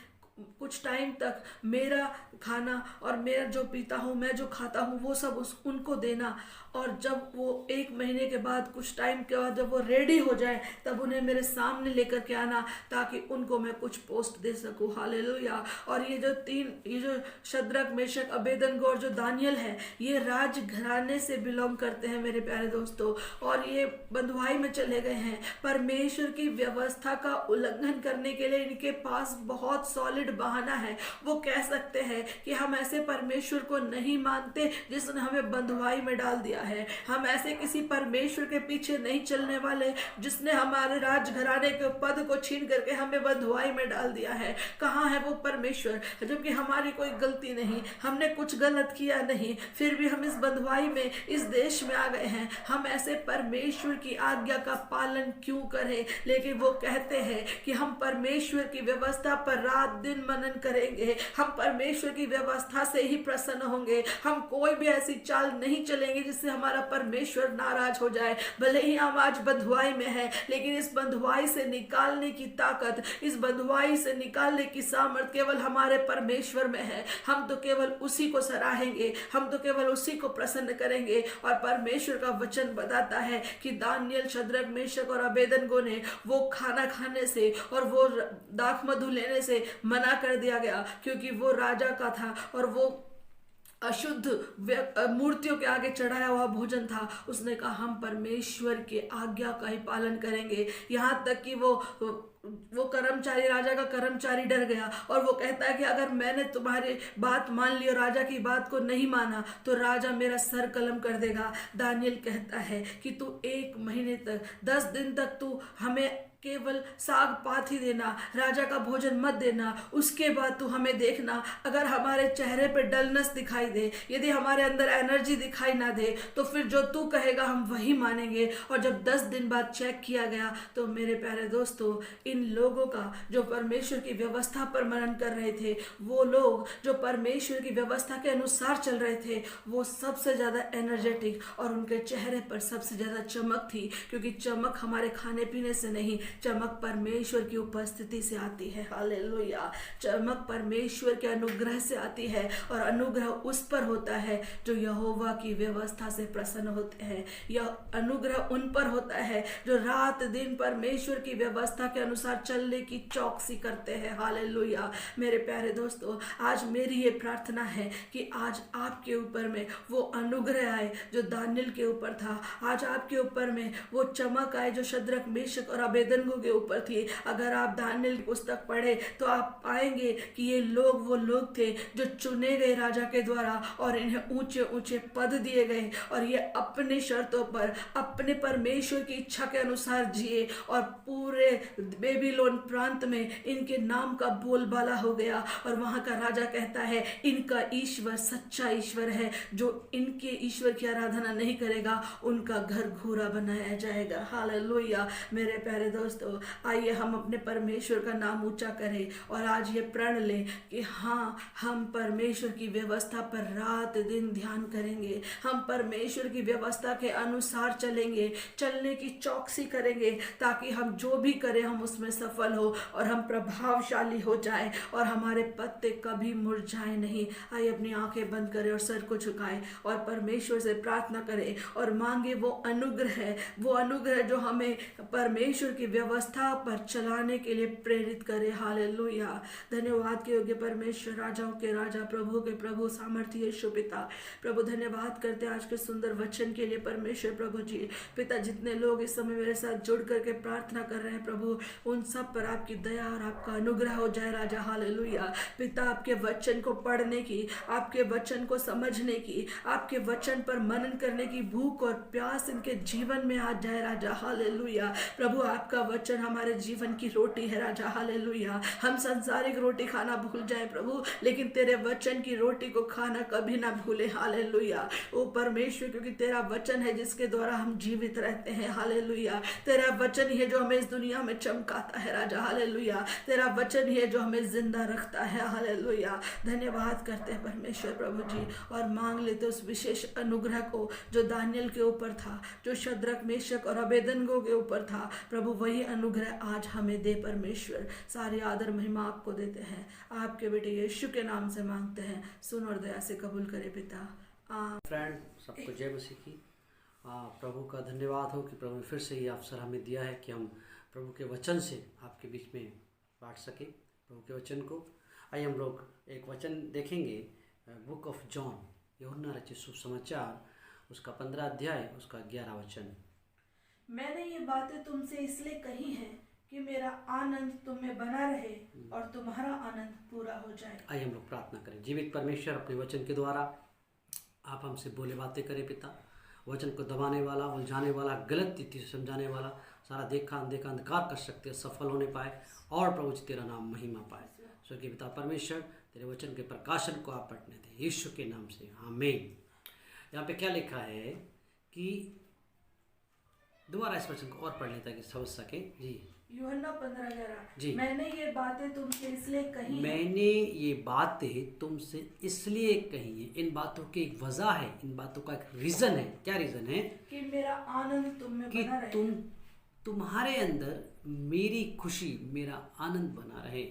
Speaker 3: कुछ टाइम तक मेरा खाना और मेरा जो पीता हूँ, मैं जो खाता हूँ, वो सब उनको देना। और जब वो 1 महीने के बाद, कुछ टाइम के बाद जब वो रेडी हो जाए, तब उन्हें मेरे सामने लेकर के आना ताकि उनको मैं कुछ पोस्ट दे सकूँ। हालेलुया। और ये जो शद्रक, मेशक, अबेदनगो और जो दानियल है, ये राज घराने से बिलोंग करते हैं मेरे प्यारे दोस्तों। और ये बंधुआई में चले गए हैं। परमेश्वर की व्यवस्था का उल्लंघन करने के लिए इनके पास बहुत सॉलिड बहाना है। वो कह सकते हैं कि हम ऐसे परमेश्वर को नहीं मानते जिसने हमें बंधुआई में डाल दिया है, हम ऐसे किसी परमेश्वर के पीछे नहीं चलने वाले जिसने हमारे राजघराने के पद को छीन करके हमें बंधुआई में डाल दिया है। कहाँ है वो परमेश्वर? जबकि हमारी कोई गलती नहीं, हमने कुछ गलत किया नहीं, फिर भी हम इस बंधुआई में, इस देश में आ गए हैं। हम ऐसे परमेश्वर की आज्ञा का पालन क्यों करें? लेकिन वो कहते हैं कि हम परमेश्वर की व्यवस्था पर रात दिन दिन मनन करेंगे, हम परमेश्वर की व्यवस्था से ही प्रसन्न होंगे। हम कोई भी ऐसी चाल नहीं चलेंगे जिससे हमारा परमेश्वर नाराज हो जाए। भले ही हम आज बंधुआई में हैं, लेकिन इस बंधुआई से निकालने की ताकत, इस बंधुआई से निकालने की सामर्थ केवल हमारे परमेश्वर में है। हम तो केवल उसी को सराहेंगे, हम तो केवल उसी को प्रसन्न करेंगे। और परमेश्वर का वचन बताता है कि दानियेल, शद्रक, मेशक और अबेदनगो ने वो खाना खाने से और वो दाख मधु लेने से मना कर दिया गया, क्योंकि वो राजा का था और वो अशुद्ध मूर्तियों के आगे चढ़ाया हुआ भोजन था। उसने कहा हम परमेश्वर के आज्ञा का ही पालन करेंगे। यहाँ तक कि वो कर्मचारी, राजा का कर्मचारी डर गया और वो कहता है कि अगर मैंने तुम्हारी बात मान ली और राजा की बात को नहीं माना तो राजा मेरा सर कलम कर देगा। दानियेल कहता है कि तू 1 महीने तक, 10 दिन तक तू हमें केवल साग पात ही देना, राजा का भोजन मत देना। उसके बाद तू हमें देखना, अगर हमारे चेहरे पे डलनेस दिखाई दे, यदि हमारे अंदर एनर्जी दिखाई ना दे, तो फिर जो तू कहेगा हम वही मानेंगे। और जब 10 दिन बाद चेक किया गया तो मेरे प्यारे दोस्तों, इन लोगों का जो परमेश्वर की व्यवस्था पर मनन कर रहे थे, वो लोग जो परमेश्वर की व्यवस्था के अनुसार चल रहे थे, वो सबसे ज़्यादा एनर्जेटिक और उनके चेहरे पर सबसे ज़्यादा चमक थी। क्योंकि चमक हमारे खाने पीने से नहीं, चमक परमेश्वर की उपस्थिति से आती है। हालेलुया। चमक परमेश्वर के अनुग्रह से आती है और अनुग्रह उस पर होता है जो यहोवा की व्यवस्था से प्रसन्न होते हैं। यह अनुग्रह उन पर होता है जो रात दिन परमेश्वर की व्यवस्था के अनुसार चलने की चौकसी करते हैं। हालेलुया। मेरे प्यारे दोस्तों, आज मेरी ये प्रार्थना है कि आज आपके ऊपर में वो अनुग्रह आए जो दानियेल के ऊपर था। आज आपके ऊपर में वो चमक आए जो शद्रक, मेशक और अबेदनगो के ऊपर थी। अगर आप दानियेल की पुस्तक पढ़े तो आप पाएंगे कि ये लोग वो लोग थे जो चुने गए राजा के द्वारा और इन्हें ऊंचे ऊंचे पद दिए गए और ये अपने शर्तों पर, अपने परमेश्वर की इच्छा के अनुसार जिए और पूरे बेबीलोन प्रांत में इनके नाम का बोलबाला हो गया। और वहां का राजा कहता है इनका ईश्वर सच्चा ईश्वर है, जो इनके ईश्वर की आराधना नहीं करेगा उनका घर घूरा बनाया जाएगा। हालेलुया। मेरे प्यारे दोस्तों, आइए हम अपने परमेश्वर का नाम ऊंचा करें और आज ये प्रण लें कि हाँ, हम परमेश्वर की व्यवस्था पर रात दिन ध्यान करेंगे। हम परमेश्वर की व्यवस्था के अनुसार चलेंगे, चलने की चौकसी करेंगे, ताकि हम जो भी करें हम उसमें सफल हो और हम प्रभावशाली हो जाएं और हमारे पत्ते कभी मुरझाएं नहीं। आइए अपनी आंखें बंद करें और सर को झुकाएं और परमेश्वर से प्रार्थना करें और मांगे वो अनुग्रह जो हमें परमेश्वर की व्यवस्था पर चलाने के लिए प्रेरित करे। हालेलुया। धन्यवाद के योग्य परमेश्वर, राजाओं के राजा, प्रभु के प्रभु, सामर्थ्य यीशु पिता, प्रभु धन्यवाद करते हैं आज के सुंदर वचन के लिए। परमेश्वर प्रभु जी पिता, जितने लोग इस समय मेरे साथ जुड़ करके प्रार्थना कर रहे हैं प्रभु, उन सब पर आपकी दया और आपका अनुग्रह हो जाए राजा। हालेलुया। पिता, आपके वचन को पढ़ने की, आपके वचन को समझने की, आपके वचन पर मनन करने की भूख और प्यास इनके जीवन में आ जाए राजा। हालेलुया। प्रभु, आपका वचन हमारे जीवन की रोटी है राजा। हालेलुया। हम सांसारिक रोटी खाना भूल जाए प्रभु, लेकिन तेरे वचन की रोटी को खाना कभी ना भूले। हालेलुया। ओ परमेश्वर, क्योंकि तेरा वचन है जिसके द्वारा हम जीवित रहते हैं। हालेलुया। तेरा वचन ही है जो हमें इस दुनिया में चमकाता है राजा। हालेलुया। तेरा वचन ही है जो हमें जिंदा रखता है। हालेलुया। धन्यवाद करते हैं परमेश्वर प्रभु जी और मांग लेते उस विशेष अनुग्रह को जो दानियेल के ऊपर था, जो शद्रक, मेशक और अबेदनगो के ऊपर था। प्रभु, वही अनुग्रह आज हमें दे परमेश्वर। सारी आदर महिमा आपको देते हैं, आपके बेटे यीशु के नाम से मांगते हैं। सुन और दया से कबूल करे पिता।
Speaker 4: फ्रेंड, सबको जय मसीह की। प्रभु का धन्यवाद हो कि प्रभु ने फिर से ये अवसर हमें दिया है कि हम प्रभु के वचन से आपके बीच में बांट सके प्रभु के वचन को। आइए हम लोग एक वचन देखेंगे, बुक ऑफ जॉन, यूहन्ना रचित सुसमाचार, उसका 15 अध्याय, उसका 11 वचन।
Speaker 3: मैंने ये बातें तुमसे इसलिए कही हैं कि मेरा आनंद तुम में बना रहे और तुम्हारा आनंद पूरा हो जाए।
Speaker 4: आइए हम लोग प्रार्थना करें। जीवित परमेश्वर, अपने वचन के द्वारा आप हमसे बोले बातें करें पिता। वचन को दबाने वाला, उलझाने वाला, गलत रीति से समझाने वाला, सारा देखा अनदेखा अंधकार कर सकते सफल होने पाए और प्रभु जी तेरा नाम महिमा पाए। स्वर्गीय पिता परमेश्वर, तेरे वचन के प्रकाशन को आप पढ़ने दें यीशु के नाम से, आमीन। यहाँ पे क्या लिखा है कि दोबारा इस वचन को और पढ़ लें ताकि समझ सके जी।
Speaker 3: यूहन्ना
Speaker 4: जी।
Speaker 3: 15:11 मैंने ये बातें तुमसे इसलिए कही हैं
Speaker 4: मैंने ये बातें तुमसे इसलिए कही है, इन बातों की एक वजह है, इन बातों का एक रीज़न है। क्या रीज़न है?
Speaker 3: कि मेरा आनंद तुम में
Speaker 4: कि
Speaker 3: बना रहे।
Speaker 4: तुम्हारे अंदर मेरी खुशी, मेरा आनंद बना रहे।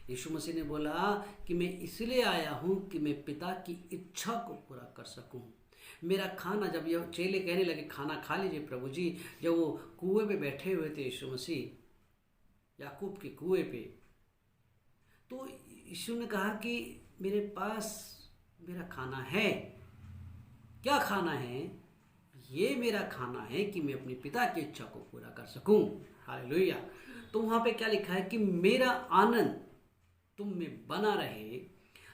Speaker 4: यीशु मसीह ने बोला कि मैं इसलिए आया हूँ कि मैं पिता की इच्छा को पूरा कर सकूँ। मेरा खाना, जब ये चेले कहने लगे खाना खा लीजिए प्रभु जी, जब वो कुएं पे बैठे हुए थे यीशु मसीह, याकूब के कुएं पे, तो यीशु ने कहा कि मेरे पास मेरा खाना है। क्या खाना है? ये मेरा खाना है कि मैं अपने पिता की इच्छा को पूरा कर सकूं। हालेलुया। तो वहाँ पे क्या लिखा है कि मेरा आनंद तुम में बना रहे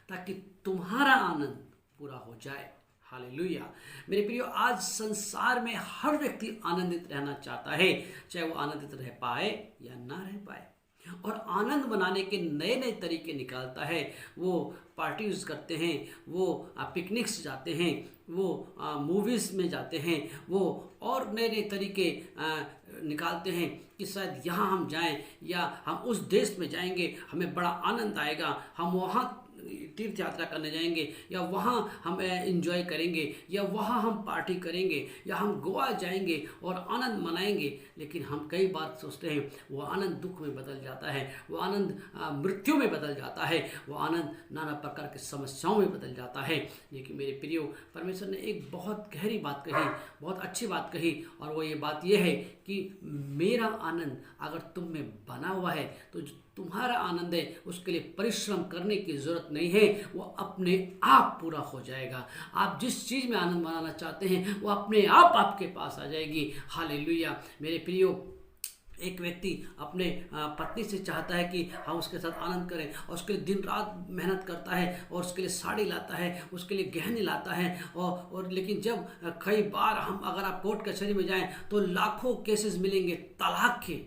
Speaker 4: ताकि तुम्हारा आनंद पूरा हो जाए। हालेलुया। मेरे प्रियो, आज संसार में हर व्यक्ति आनंदित रहना चाहता है, चाहे वो आनंदित रह पाए या ना रह पाए, और आनंद बनाने के नए नए तरीके निकालता है। वो पार्टीज करते हैं, वो पिकनिक्स जाते हैं, वो मूवीज़ में जाते हैं, वो और नए नए तरीके निकालते हैं कि शायद यहाँ हम जाएं या हम उस देश में जाएंगे, हमें बड़ा आनंद आएगा, हम वहाँ तीर्थ यात्रा करने जाएंगे, या वहाँ हम एंजॉय करेंगे, या वहाँ हम पार्टी करेंगे, या हम गोवा जाएंगे और आनंद मनाएंगे। लेकिन हम कई बार सोचते हैं वो आनंद दुख में बदल जाता है, वो आनंद मृत्यु में बदल जाता है, वो आनंद नाना प्रकार की समस्याओं में बदल जाता है। लेकिन मेरे प्रियो, परमेश्वर ने एक बहुत गहरी बात कही, बहुत अच्छी बात कही, और वो ये बात ये है कि मेरा आनंद अगर तुम में बना हुआ है तो तुम्हारा आनंद है, उसके लिए परिश्रम करने की ज़रूरत नहीं है, वो अपने आप पूरा हो जाएगा। आप जिस चीज़ में आनंद मनाना चाहते हैं वो अपने आप आपके पास आ जाएगी। हालेलुया। मेरे प्रियो, एक व्यक्ति अपने पत्नी से चाहता है कि हम उसके साथ आनंद करें, और उसके लिए दिन रात मेहनत करता है, और उसके लिए साड़ी लाता है, उसके लिए गहने लाता है, और लेकिन जब कई बार हम अगर आप कोर्ट कचहरी में जाएं तो लाखों केसेस मिलेंगे तलाक के।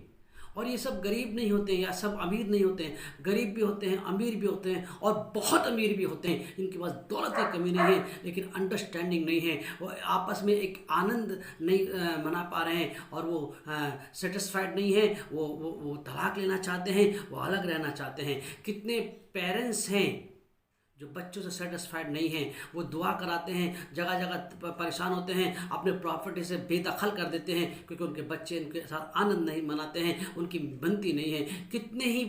Speaker 4: और ये सब गरीब नहीं होते हैं या सब अमीर नहीं होते हैं, गरीब भी होते हैं, अमीर भी होते हैं, और बहुत अमीर भी होते हैं। इनके पास दौलत की कमी नहीं है लेकिन अंडरस्टैंडिंग नहीं है, वो आपस में एक आनंद नहीं मना पा रहे हैं, और वो सेटिस्फाइड नहीं है, वो तलाक लेना चाहते हैं, वो अलग रहना चाहते हैं। कितने पेरेंट्स हैं जो बच्चों से सेटिस्फाइड नहीं हैं, वो दुआ कराते हैं, जगह जगह परेशान होते हैं, अपने प्रॉपर्टी से बेदखल कर देते हैं क्योंकि उनके बच्चे उनके साथ आनंद नहीं मनाते हैं, उनकी बनती नहीं है। कितने ही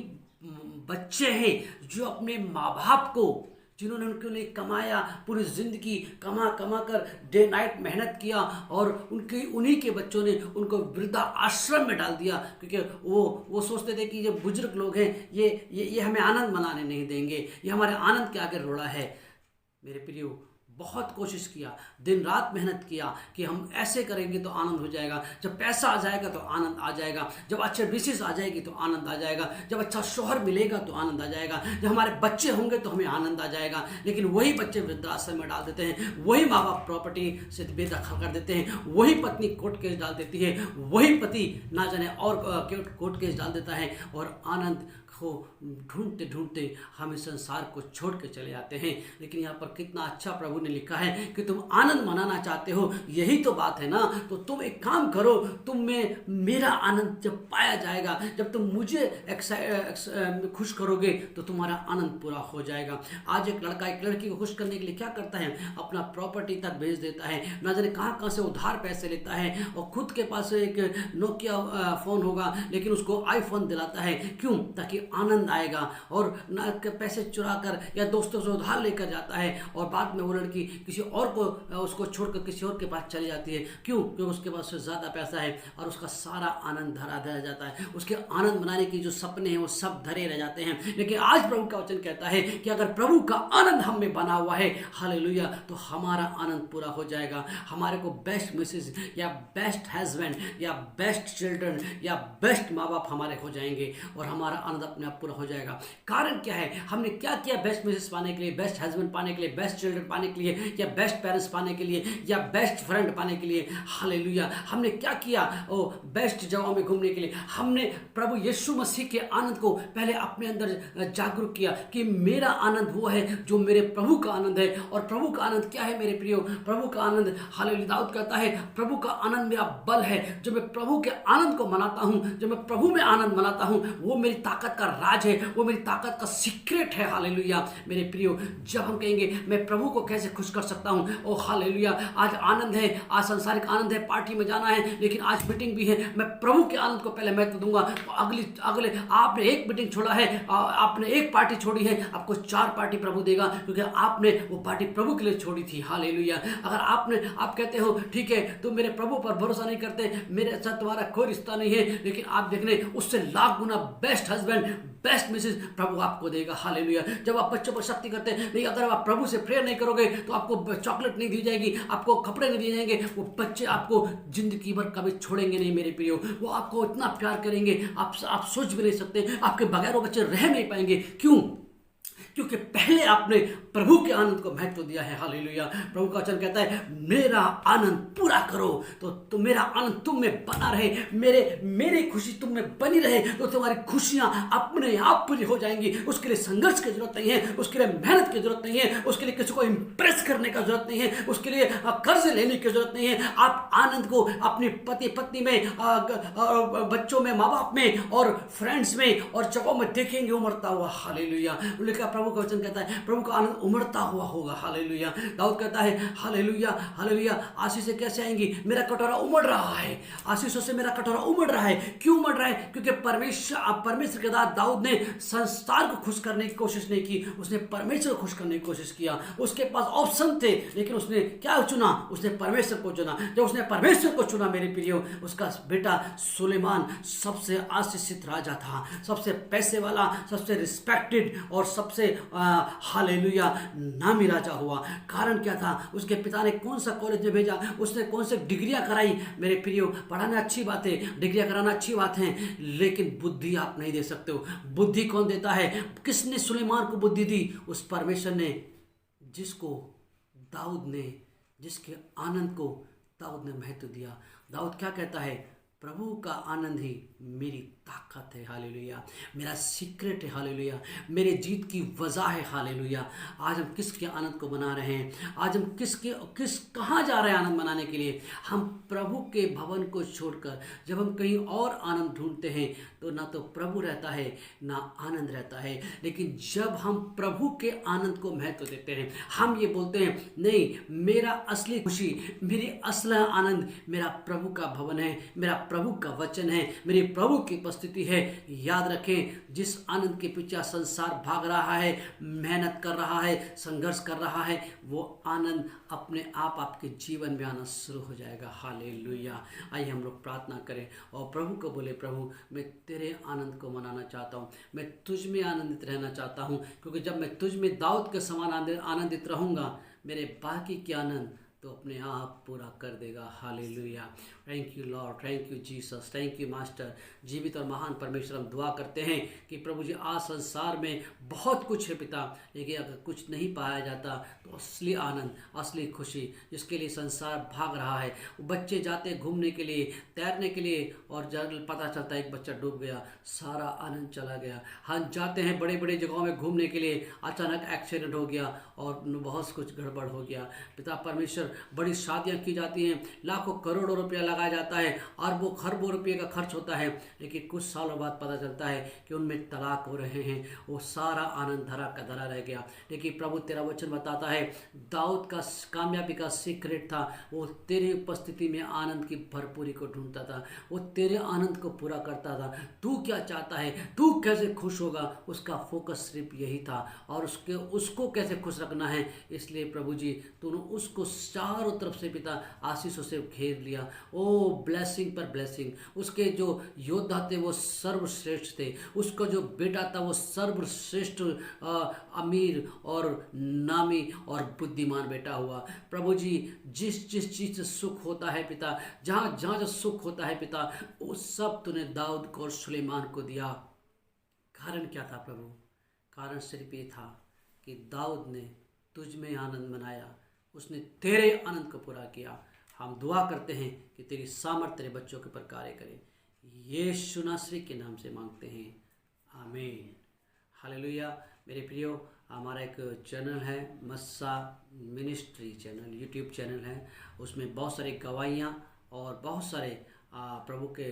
Speaker 4: बच्चे हैं जो अपने माँ बाप को, जिन्होंने उनके लिए कमाया, पूरी ज़िंदगी कमा कमा कर डे नाइट मेहनत किया, और उन्हीं के बच्चों ने उनको वृद्धा आश्रम में डाल दिया क्योंकि वो सोचते थे कि ये बुजुर्ग लोग हैं, ये हमें आनंद मनाने नहीं देंगे, ये हमारे आनंद के आगे रोड़ा है। मेरे प्रियो, बहुत कोशिश किया, दिन रात मेहनत किया कि हम ऐसे करेंगे तो आनंद हो जाएगा, जब पैसा आ जाएगा तो आनंद आ जाएगा, जब अच्छे बिजनेस आ जाएगी तो आनंद आ जाएगा, जब अच्छा शोहर मिलेगा तो आनंद आ जाएगा, जब हमारे बच्चे होंगे तो हमें आनंद आ जाएगा। लेकिन वही बच्चे वृद्धाश्रम में डाल देते हैं, वही माँ बाप प्रॉपर्टी से बेदखल कर देते हैं, वही पत्नी कोर्ट केस डाल देती है, वही पति ना जाने और कोर्ट केस डाल देता है, और आनंद को ढूंढते ढूंढते हम इस संसार को छोड़ के चले आते हैं। लेकिन यहाँ पर कितना अच्छा प्रभु ने लिखा है कि तुम आनंद मनाना चाहते हो, यही तो बात है ना। तो तुम एक काम करो, तुम में मेरा आनंद जब पाया जाएगा, जब तुम मुझे खुश करोगे तो तुम्हारा आनंद पूरा हो जाएगा। आज एक लड़का एक लड़की को खुश करने के लिए क्या करता है, अपना प्रॉपर्टी तक भेज देता है, ना जाने कहाँ से उधार पैसे लेता है, और खुद के पास एक नोकिया फ़ोन होगा लेकिन उसको आईफोन दिलाता है। क्यों? ताकि आनंद आएगा, और पैसे चुरा कर या दोस्तों से उधार लेकर जाता है, और बाद में वो लड़की किसी और को उसको छोड़कर किसी और के पास चली जाती है। क्यों? क्योंकि उसके पास से ज़्यादा पैसा है, और उसका सारा आनंद धरा रह जाता है, उसके आनंद मनाने की जो सपने हैं वो सब धरे रह जाते हैं। लेकिन आज प्रभु का वचन कहता है कि अगर प्रभु का आनंद हम में बना हुआ है, हालेलुया, तो हमारा आनंद पूरा हो जाएगा। हमारे को बेस्ट मिसेज या बेस्ट हस्बैंड या बेस्ट चिल्ड्रन या बेस्ट माँ बाप हमारे हो जाएंगे, और हमारा आनंद अपने आप पूरा हो जाएगा। कारण क्या है, हमने क्या किया बेस्ट मिसेस पाने के लिए, बेस्ट हस्बैंड पाने के लिए, बेस्ट चिल्ड्रन पाने के लिए, या बेस्ट पेरेंट्स पाने के लिए, या बेस्ट फ्रेंड पाने के लिए। हालेलुया। हमने क्या किया बेस्ट जगहों में घूमने के लिए। हमने प्रभु यीशु मसीह के आनंद को पहले अपने अंदर जागरूक किया कि मेरा आनंद वो है जो मेरे प्रभु का आनंद है। और प्रभु का आनंद क्या है मेरे प्रियो? प्रभु का आनंद, हालेलुया, दाऊद कहता है प्रभु का आनंद मेरा बल है। जो मैं प्रभु के आनंद को मनाता हूं, जो मैं प्रभु में आनंद मनाता हूं, वो मेरी ताकत का राज है, वो मेरी ताकत का सीक्रेट है। हालेलुया मेरे प्रियो, जब हम कहेंगे मैं प्रभु को कैसे खुश कर सकता हूं, ओ हालेलुया, आज आनंद है, आज सांसारिक आनंद है, पार्टी में जाना है, लेकिन आज मीटिंग भी है, मैं प्रभु के आनंद को पहले महत्व दूंगा। अगले आपने एक मीटिंग छोड़ा है, आपने एक पार्टी छोड़ी है, आपको 4 पार्टी प्रभु देगा, क्योंकि आपने वो पार्टी प्रभु के लिए छोड़ी थी। हालेलुया। अगर आप कहते हो ठीक है तुम मेरे प्रभु पर भरोसा नहीं करते, मेरे साथ तुम्हारा कोई रिश्ता नहीं है, लेकिन आप देखने उससे लाख गुना बेस्ट हस्बैंड, बेस्ट मिसेस प्रभु आपको देगा। हालेलुया। जब आप बच्चों पर शक्ति करते हैं, नहीं, अगर आप प्रभु से प्रेयर नहीं करोगे तो आपको चॉकलेट नहीं दी जाएगी, आपको कपड़े नहीं दिए जाएंगे, वो बच्चे आपको जिंदगी भर कभी छोड़ेंगे नहीं मेरे प्रियो। वो आपको इतना प्यार करेंगे आप सोच भी नहीं सकते, आपके बगैर वो बच्चे रह नहीं पाएंगे। क्यों? क्योंकि पहले आपने प्रभु के आनंद को महत्व दिया है। हालेलुया। प्रभु का वचन कहता है मेरा आनंद पूरा करो तो मेरा आनंद तुम में बना रहे, मेरी खुशी तुम में बनी रहे, तो तुम्हारी खुशियां अपने आप पूरी हो जाएंगी। उसके लिए संघर्ष की जरूरत नहीं है, उसके लिए मेहनत की जरूरत नहीं है, उसके लिए किसी को इंप्रेस करने का जरूरत नहीं है, उसके लिए कर्ज लेने की जरूरत नहीं है। आप आनंद को अपनी पति पत्नी में, बच्चों में, माँ बाप में और फ्रेंड्स में और जगहों में देखेंगे उमड़ता हुआ। हालेलुया। प्रभु का वचन कहता है प्रभु का आनंद उमड़ता हुआ होगा। हालेलुया। दाऊद कहता है हालेलुया, हालेलुया, आशीषें कैसे आएंगी? मेरा कटोरा उमड़ रहा है, आशीषों से मेरा कटोरा उमड़ रहा है। क्यों उमड़ रहा है? क्योंकि परमेश्वर के दास दाऊद ने संसार को खुश करने की कोशिश नहीं की, उसने परमेश्वर को खुश करने की कोशिष किया। उसके पास ऑप्शन थे, लेकिन उसने क्या चुना? उसने परमेश्वर को चुना। जब उसने परमेश्वर को चुना मेरे प्रियो, उसका बेटा सुलेमान सबसे आशीषित राजा था, सबसे पैसे वाला, सबसे रिस्पेक्टेड और सबसे हालेलुया नामी राजा हुआ। कारण क्या था? उसके पिता ने कौन सा कॉलेज में भेजा, उसने कौन से डिग्रियां कराई। मेरे प्रियो, पढ़ाना अच्छी बात है, डिग्रियां कराना अच्छी बात है, लेकिन बुद्धि आप नहीं दे सकते हो। बुद्धि कौन देता है? किसने सुलेमान को बुद्धि दी? उस परमेश्वर ने, जिसके आनंद को दाऊद ने महत्व दिया। दाऊद क्या कहता है? प्रभु का आनंद ही मेरी ताकत है। हालेलुया। मेरा सीक्रेट है। हालेलुया। मेरे जीत की वजह है। हालेलुया। आज हम किसके आनंद को मना रहे हैं? आज हम कहाँ जा रहे हैं आनंद मनाने के लिए? हम प्रभु के भवन को छोड़कर जब हम कहीं और आनंद ढूंढते हैं तो ना तो प्रभु रहता है ना आनंद रहता है। लेकिन जब हम प्रभु के आनंद को महत्व देते हैं, हम ये बोलते हैं नहीं, मेरा असली खुशी, मेरी असल आनंद मेरा प्रभु का भवन है, मेरा प्रभु का वचन है, मेरी प्रभु की उपस्थिति है। याद रखें, जिस आनंद के पीछे संसार भाग रहा है, मेहनत कर रहा है, संघर्ष कर रहा है, वो आनंद अपने आप आपके जीवन में आना शुरू हो जाएगा। हालेलुया। आइए हम लोग प्रार्थना करें और प्रभु को बोले, प्रभु मैं तेरे आनंद को मनाना चाहता हूँ, मैं तुझ में आनंदित रहना चाहता हूँ, क्योंकि जब मैं तुझ में दाऊद के समान आनंदित रहूँगा, मेरे बाकी के आनंद तो अपने आप पूरा कर देगा। Hallelujah. Thank you Lord, thank you Jesus, thank you master. जीवित और महान परमेश्वर, हम दुआ करते हैं कि प्रभु जी आज संसार में बहुत कुछ है पिता, लेकिन अगर कुछ नहीं पाया जाता तो असली आनंद, असली खुशी जिसके लिए संसार भाग रहा है, वो बच्चे जाते घूमने के लिए, तैरने के लिए, और जब पता चलता है एक बच्चा डूब गया, सारा आनंद चला गया। हम जाते हैं बड़े बड़े जगहों में घूमने के लिए, अचानक एक्सीडेंट हो गया और बहुत कुछ गड़बड़ हो गया। पिता परमेश्वर, बड़ी शादियां की जाती हैं, लाखों करोड़ों रुपया लगाया जाता है, अरबों खरबों रुपये का खर्च होता है, लेकिन कुछ सालों बाद पता चलता है कि उनमें तलाक हो रहे हैं। वो सारा आनंद धरा का धरा रह गया। लेकिन प्रभु तेरा वचन बताता है दाऊद का कामयाबी का सीक्रेट था, वो तेरी उपस्थिति में आनंद की भरपूरी को ढूंढता था, वो तेरे आनंद को पूरा करता था। तू क्या चाहता है, तू कैसे खुश होगा, उसका फोकस सिर्फ यही था, और उसको कैसे खुश रखना है। इसलिए प्रभु जी तूने उसको चारों तरफ से पिता आशीषों से घेर लिया। ओ ब्लेसिंग पर ब्लेसिंग। उसके जो योद्धा थे वो सर्वश्रेष्ठ थे, उसका जो बेटा था वो सर्वश्रेष्ठ अमीर और नामी और बुद्धिमान बेटा हुआ। प्रभु जी जिस चीज से सुख होता है पिता, जहाँ जहाँ जो सुख होता है पिता, वो सब तूने दाऊद को और सुलेमान को दिया। कारण क्या था प्रभु? कारण सिर्फ ये था कि दाऊद ने तुझ में आनंद मनाया, उसने तेरे आनंद को पूरा किया। हम दुआ करते हैं कि तेरी सामर्थ तेरे बच्चों के ऊपर कार्य करे। यीशु नासरी के नाम से मांगते हैं, आमीन। हालेलुया। मेरे प्रियो, हमारा एक चैनल है मस्सा मिनिस्ट्री चैनल, यूट्यूब चैनल है। उसमें बहुत सारी गवाहियाँ और बहुत सारे प्रभु के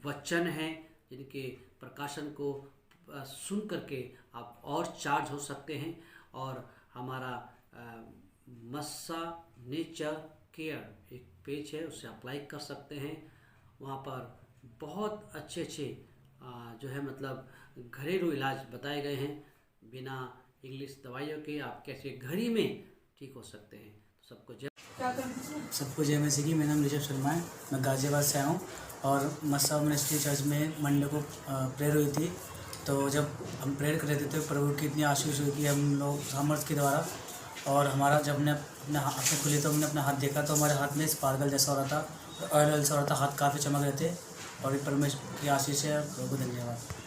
Speaker 4: वचन हैं जिनके प्रकाशन को सुन करके आप और चार्ज हो सकते हैं। और हमारा मस्सा नेचर केयर एक पेज है, उससे आप लाइक कर सकते हैं। वहाँ पर बहुत अच्छे अच्छे जो है मतलब घरेलू इलाज बताए गए हैं, बिना इंग्लिश दवाइयों के आप कैसे घर ही में ठीक हो सकते हैं। तो
Speaker 5: सबको जय मसीह की। मेरा नाम ऋषभ शर्मा है, मैं गाज़ियाबाद से आया हूँ और मस्सा मिनिस्ट्री चर्च में मंडे को प्रेयर हुई थी। तो जब हम प्रेयर कर रहे थे तो प्रभु की इतनी आशीष हुई कि हम लोग सामर्थ के द्वारा, और हमारा जब हमने अपने आँखें खुली तो हमने अपना हाथ देखा तो हमारे हाथ में स्पार्कल जैसा हो रहा था, ऑयल जैसा हो रहा था, हाथ काफ़ी चमक रहे थे। और परमेश्वर की आशीष है, प्रभु धन्यवाद।